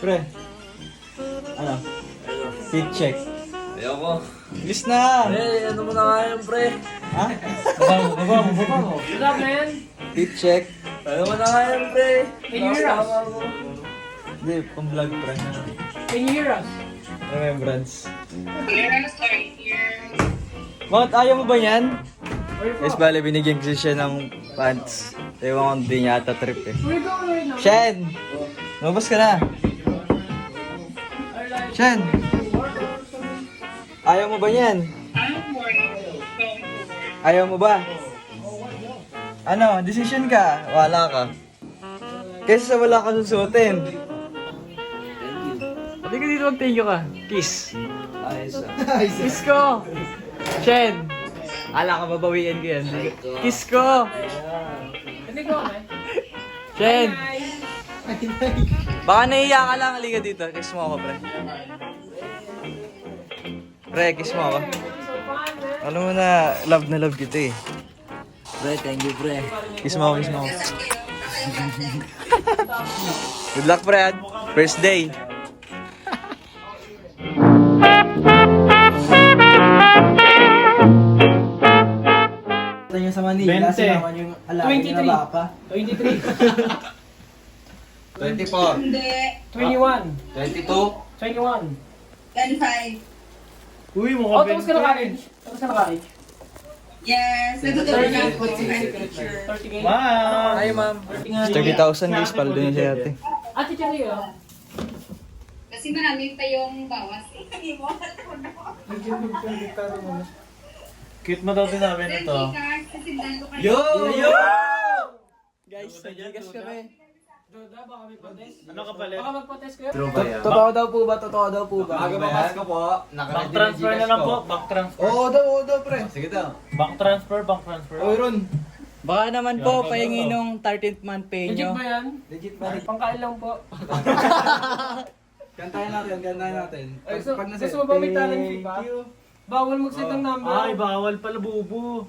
Pre. Ano? Fit check. Ayoko. Bilis na! Pre, ano mo na nga yun, pre? Ha? Baba mo. Wala, man. Fit check. Ano mo na nga yun, pre? Can you hear us? Hindi, pang-vlog pre. Can you hear us? Remembrance. Bakit ayaw mo ba yan? Guys, bale, binigyan ko siya ng pants. Ewan ko hindi niya ata trip eh. Where you going right now? Shen! Lumabas ka na. Shen! Ayaw mo ba yan? Ayaw mo ba? Ano? Decision ka? Wala ka. Kaysa sa wala ka susuotin. Hindi ka dito mag-thank you ka. Kiss. Ayos ah. Kiss ko! Shen! Ala ka babawiin ko yan. Kiss ko! Hindi ko, man. Shen! Baka naiiyak ka lang. Halika dito. Kiss mo ako, pre. Pre, kiss mo ako. Alam mo na love kita eh. Pre, thank you, pre. Kiss mo ako, kiss mo ako. Good luck, pre. First day. Sa Manila, 20. sinaman yung alaga na baka. 23. 24. Hindi. 21. 22. 21. 25. Uy, mukha tapos ka na college. Tapos ka na college. Yes. Natutunan na po si picture. 30K. Wow! Hi, ma'am. 30,000 guys, paldo niya siya ate. Ate Cherry, oh. Kasi marami pa yung bawas. Cute mo daw din namin ito. Yo! Guys, nag-gigas kami. Doda, baka may protest. Ano ka pala? Baka mag-protest kayo. True ba yan? Totoo daw po ba? Totoo daw po ba? Aga papasko po. Bank transfer na lang po, bank transfer. Oo daw, pre. Sige daw. Bank transfer. Oy, Ron. Baka naman po, pahingi nung 13th month pay Legit nyo. ba yan? Legit ba? Pangkain lang po. Kantahin natin. Ay, gusto mo ba may talent fee ba? Bawal mag-set ng number. Ay, bawal pala bubu.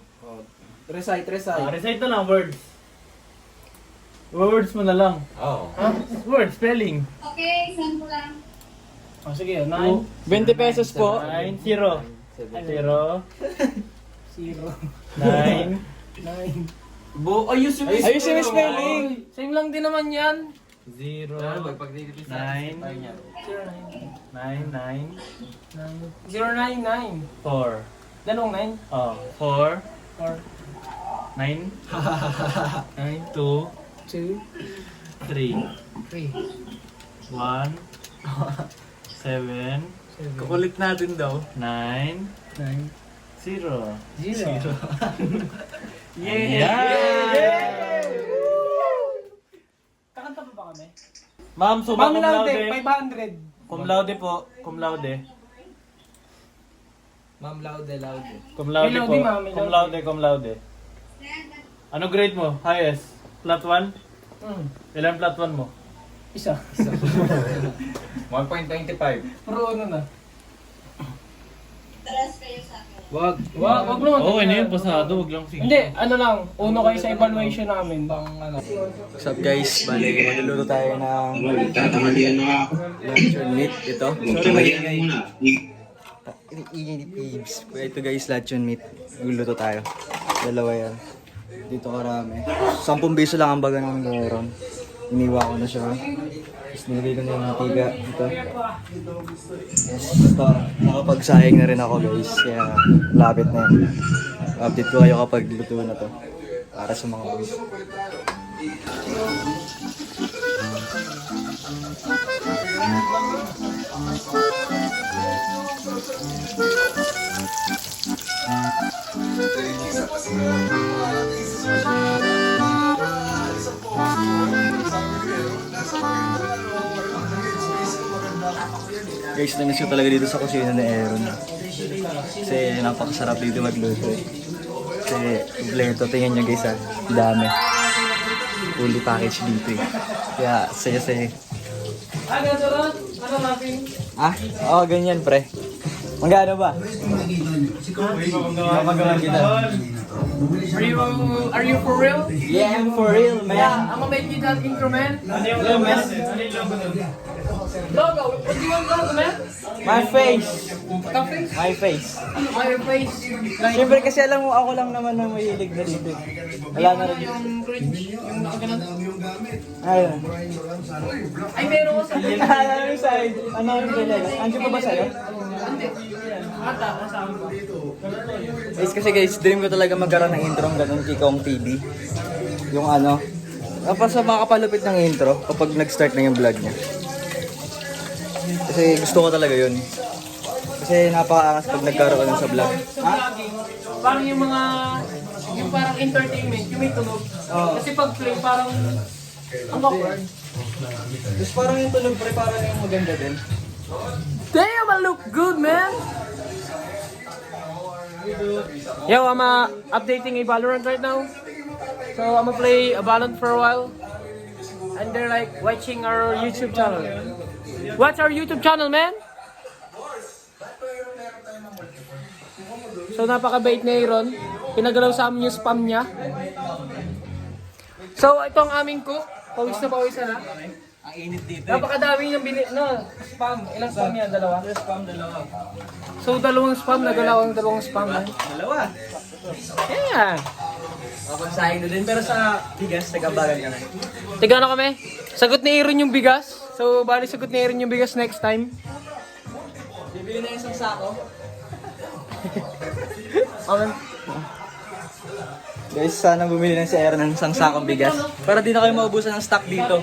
Recite. Recite na lang, words. Words mo na lang. Oo. Words, spelling. Okay, saan ko lang? Oh, sige, 9. 20 pesos po. 9, 0. 0, 0. 9, 9. Ayusin mo. Ayusin yung spelling. Same lang din naman yan. 0, 9, 9, 9, 099. 4. Dalawang 9. Oh, 4, 4. 9, 9, 2, 2. 3, 3. 1, 7, Kukulit natin daw. 9, 9. 0. 0. Kakanta pa ba kami? Ma'am, suma cum laude. 500. Cum laude po. Cum laude. Ma'am, laude. Cum laude May po. laude, ma'am, may Cum laude. laude, cum laude. Ano grade mo? Highest? Flat 1? Ilan flat 1 mo? Isa. 1.25. Pro ano na. Taras kayo sa akin. Wag. Wag naman. Oo, ano yun? Pasado. Huwag lang sige. Hindi, ano lang. Uno kayo sa evaluation namin. Bang ano. What's up guys? Bali, magluluto tayo ng Tatanghalian na ako. luncheon meat. Ito. Sorry, maingay. Ingay ni Pibs. Ito guys, luncheon meat. Magluluto tayo. Dalawa yan. Dito karami. 10 piso lang ang baga namin ngayon. Iniwa ko na siya. Tapos nilagay ko na yung mantika. Ito. Yes. Ito. Nakapagsayang na rin ako guys. Kaya lapit na yan. Update ko kayo kapag luto na to. Para sa mga boys. Guys, namiss ko talaga dito sa kusina ni Aaron. Kasi napakasarap dito magluto. Kasi kompleto, tingnan nyo guys ha. Dami. Fully package dito eh. Kaya saya-saya. Ganito ron? Ano natin? Ah? Oo, ganyan pre. Magkano ba? Magkano kita? Are you for real? Yeah, I'm for real, man. Yeah, I'm gonna make you that intro, man. Ano yung logo? Ano yung logo nun? Logo, what do you want logo, man? My face. Coffee? My face. On your face. Like, Siyempre kasi alam mo, ako lang naman ang mahilig na dito. Wala na rin. yung cringe, yung nakaganon. Ayun. Ay, meron ko sa Ano yung side? Ano yung kilala? Andiyo pa ba sa'yo? Hindi. Ata, kasama ko. Guys, kasi guys, dream ko talaga magkaroon ng intro ng ganun Kikong TV. Yung ano, kapag sa makapalupit ng intro kapag nag-start na yung vlog niya. Kasi gusto ko talaga yun. Kasi napakaangas pag nagkaroon ng sa vlog. Ha? Parang yung mga, yung parang entertainment, yung may tunog. Oo. Kasi pag play, parang, ang awkward. Tapos parang yung tunog pre, parang yung maganda din. Damn, I look good, man! Yo, I'm updating a Valorant right now. So I'm gonna play a Valorant for a while. And they're like watching our YouTube channel. What's our YouTube channel, man? So napakabait ni Aaron. Pinagalaw sa amin yung spam niya. So ito ang aming cook. Pawis na. Ang init dito. Napakadami yung spam. Ilang spam yan? Dalawa? So dalawang spam, nagalaw ang dalawang spam. Dalawa. Yeah. Kapagsahin na din, pero sa bigas, nagkabagan kami. Tiga na kami. Sagot ni Aaron yung bigas. So bali sagot ni Aaron yung bigas next time. Bibili na isang sako. Amen. Guys, sana bumili na si Aaron ng isang sakong bigas. Para di na kayo maubusan ng stock dito.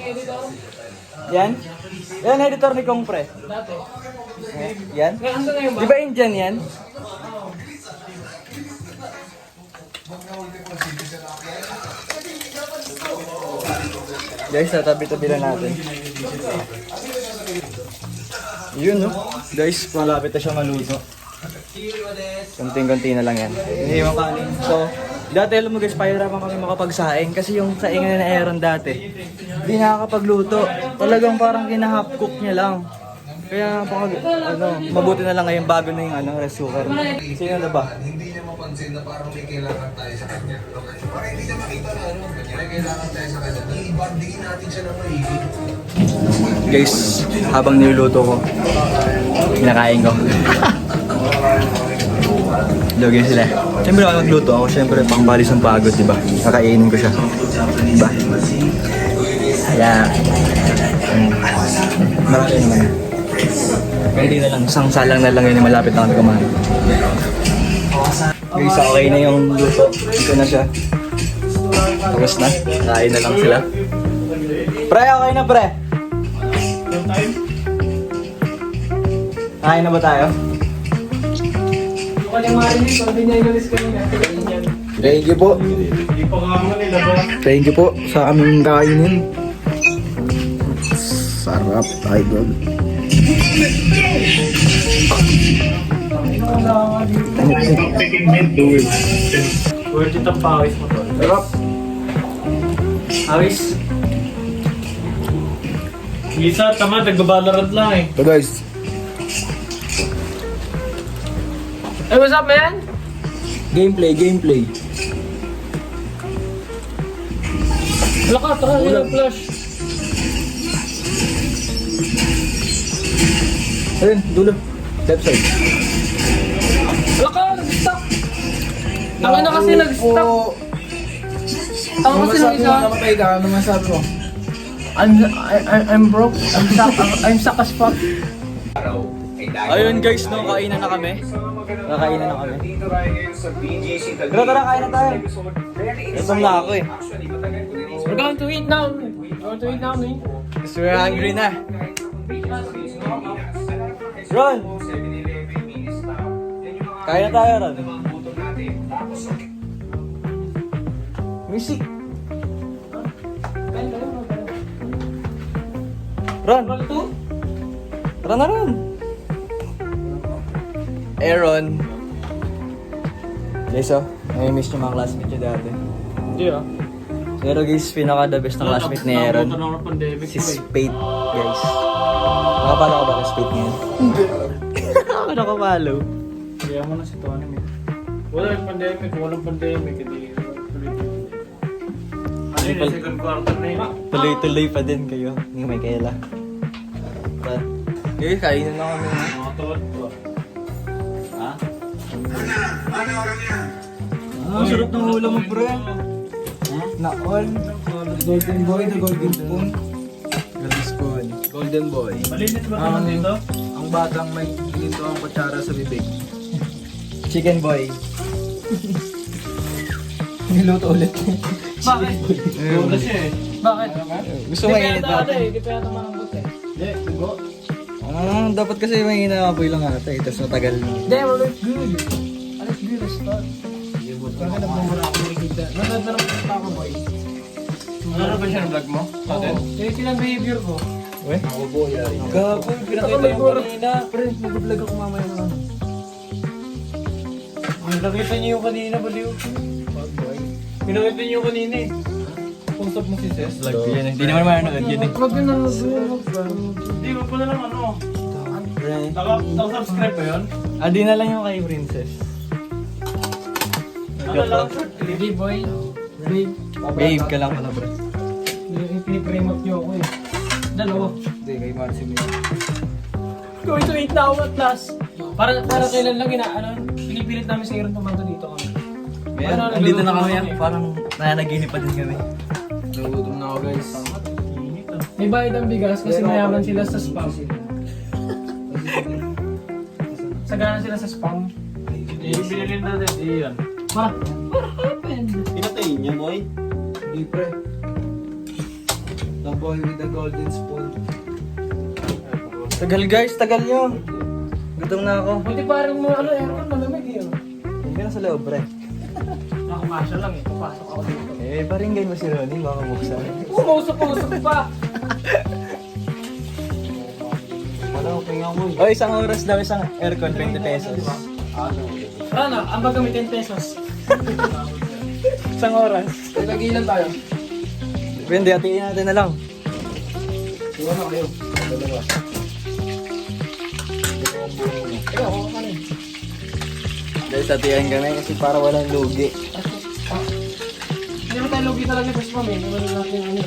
Yan? Yan, editor ni Kong Pre. Dati. Yan? Ngayon na yung Di ba Indian yan? Guys, tatabi-tabi lang natin. Yun, no? Guys, malapit na siya maluto. Kunting-kunti na lang yan. Hindi yung kanin. So, dati alam mo guys, pahirapan kami makapagsaing. Kasi yung saingan na Aaron dati, hindi nakakapagluto. Talagang parang kinahap cook niya lang. Kaya pag, mabuti na lang ngayon bago na yung rice cooker. Sino na ba? Hindi niya mapansin na parang may kailangan tayo sa kanya. Para hindi niya makita na may kailangan tayo sa kanya. I-bandingin natin siya ng maigi. Guys, habang niluluto ko, kinakain ko. Lugay sila. Siyempre ako nagluto ako, siyempre pangbalis ng pagod, diba? Kakainin ko siya. Diba? Kaya, marami naman. Kaya di na lang, sangsalang na lang yun, malapit na kami kumain. Guys, okay na yung luto. Ito na siya. Tapos na, kain na lang sila. Pre, okay na pre? Kain na ba tayo? Thank you po. Thank you po sa aming kainin. Sarap, idol. Worth it ang pawis mo to. Sarap. Awis. Isa, tama, nagbabalorant lang eh. So guys, Hey, what's up, man? gameplay. Wala ka, taka nila flash. Ayun, dulo. Left side. Wala ka, nag-stop. Tangin na kasi nag-stop. Tangin kasi nag-stop. Namatay ka, ano masabi mo? I'm broke. I'm stuck as fuck. Ayun guys, no, kainan na kami. Kainan na kami. Pero tara, kain na tayo. Gutom na ako eh. We're going to eat now. Man. Gusto we're hungry na. Ron! Kain na tayo, Ron. Music. Ron! Tara na, Ron! Aaron. Guys, oh, nami-miss niyo mga classmate niyo dati. Hindi ah. Pero guys, pinaka the best na classmate ni Aaron. Nakabutan ako ng pandemic. Si Spade, guys. Nakapalo ka ba kay Spade ngayon? Hindi. Ako nakapalo. Kaya mo na si Tony. Walang pandemic, hindi Ayun, second quarter na yun. Tuloy-tuloy pa din kayo ni Michaela. Pa. Eh, kainin na kami. Mga tuwad ko. Ah, sarap ng ulam mo, pre. Na-all. Golden boy, the golden spoon. Golden spoon. Golden boy. Malinis ba naman dito? Ang batang may dito ang kutsara sa bibig. Chicken boy. Niluto ulit. Bakit? Wala siya eh. Bakit? Gusto mainit natin. Di pa yata malambot eh. Dapat kasi mahina apoy lang ata eh. Tapos matagal. They will look good. I look good as fuck. Bakit nagmumura ako nakikita? Nagdadala pa ako, boy. Ano ba siya ng vlog mo? Oo. Kaya silang behavior ko. Weh? Gago, pinakita yung kanina. Pre, mag-vlog ako mamaya na ano. Nakita niyo yung kanina, baliw. Pinakita niyo yung kanina eh. Puntap mo si Ses. Vlog ko yan eh. Hindi naman manonood yun eh. Huwag yun na Hindi, wag mo na lang ano. Pre. Naka-subscribe pa yun? Adi na lang yung kay Princess. Ano lang? Baby boy. Babe. Babe ka lang pala, pre. Pinipremot niyo ako eh. Dalawa. Hindi, kay Marcy mo. Going to 8 now at last. Para kailan lang pinipilit namin sa Iron Tomato dito kami. Meron, andito na kami. Parang nananaginip pa din kami. Nagutom na ako guys. May bayad ang bigas kasi mayaman sila sa spam. Sagana sila sa spam. Binili natin. Iyan. What happened? Pinatayin niya, boy. Hindi, pre. The boy with the golden spoon. Tagal guys, tagal nyo. Gutom na ako. Buti parang mo aircon malamig yun. Hindi ka na sa loob, pre. Nakapasya lang eh. Papasok ako dito. Eh, paringgan mo si Ronnie, baka buksan. Umusok pa. Wala ko pinga mo. O, isang oras daw, isang aircon, 20 pesos. Ano? Ang baga may 10 pesos. Isang oras. Tagilan tayo. Depende, hatiin natin na lang. Iwan na kayo. Dalawa. Ikaw, ako ka rin. Guys, hatiyan kami kasi para walang lugi. Hindi mo tayo lugi talaga sa spam eh. Iwan natin ano.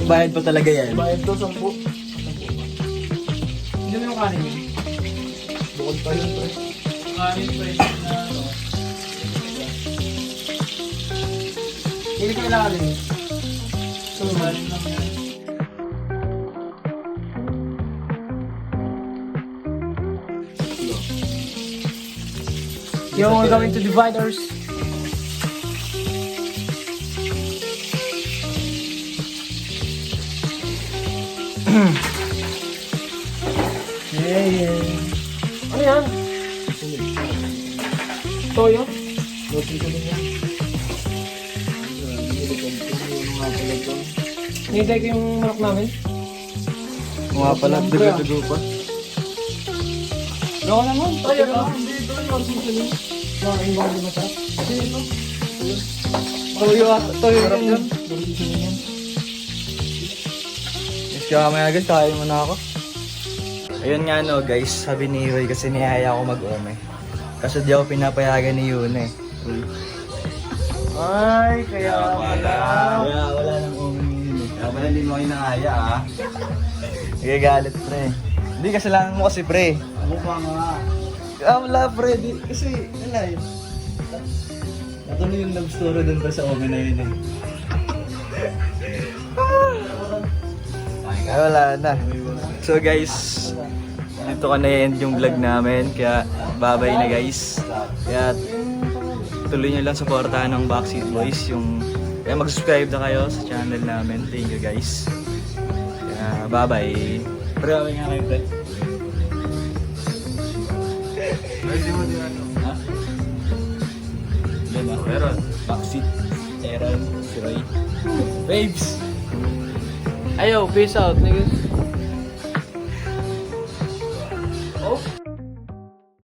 Bayad pa talaga yan. Bayad to, 10. Hindi mo yung kanin yun. Bukod pa yun, pre. Kanin pa yun na ano. Hindi ko kailangan din. So, Kanin lang yan. yo, we're going to dividers. Ano yan? Toyo? Nihintay ko yung manok namin. Mga pala, dugo-dugo pa. Ako naman. Toyo ka? Hindi, toyo. Ang bago masarap. Toyo yan. Yes, kaya mamaya guys, kakain mo na ako. Ayun nga no guys, sabi ni Roy kasi niyaya ako mag-ome. Kasi di ako pinapayagan ni Yuna eh. Ay, kaya wala. Kaya wala nang ome ni Yuna eh. Kaya pala hindi mo kayo nangaya ah. Nagagalit pre. Hindi kasalanan mo kasi pre. Mukha nga. Wala pre, kasi wala yun. Natuloy yung love story dun pa sa ome na yun eh. Ay, wala na. So guys, dito ka na-end yung vlog namin. Kaya bye-bye na guys. Kaya tuloy nyo lang supportahan ng Backseat Boys. Kaya mag-subscribe na kayo sa channel namin. Thank you guys. Kaya bye-bye. Pre, kami nga kayo pre. Ha? Diba? Meron. Backseat. Aaron. Si Roy. Babes! Ayo, peace out, niggas.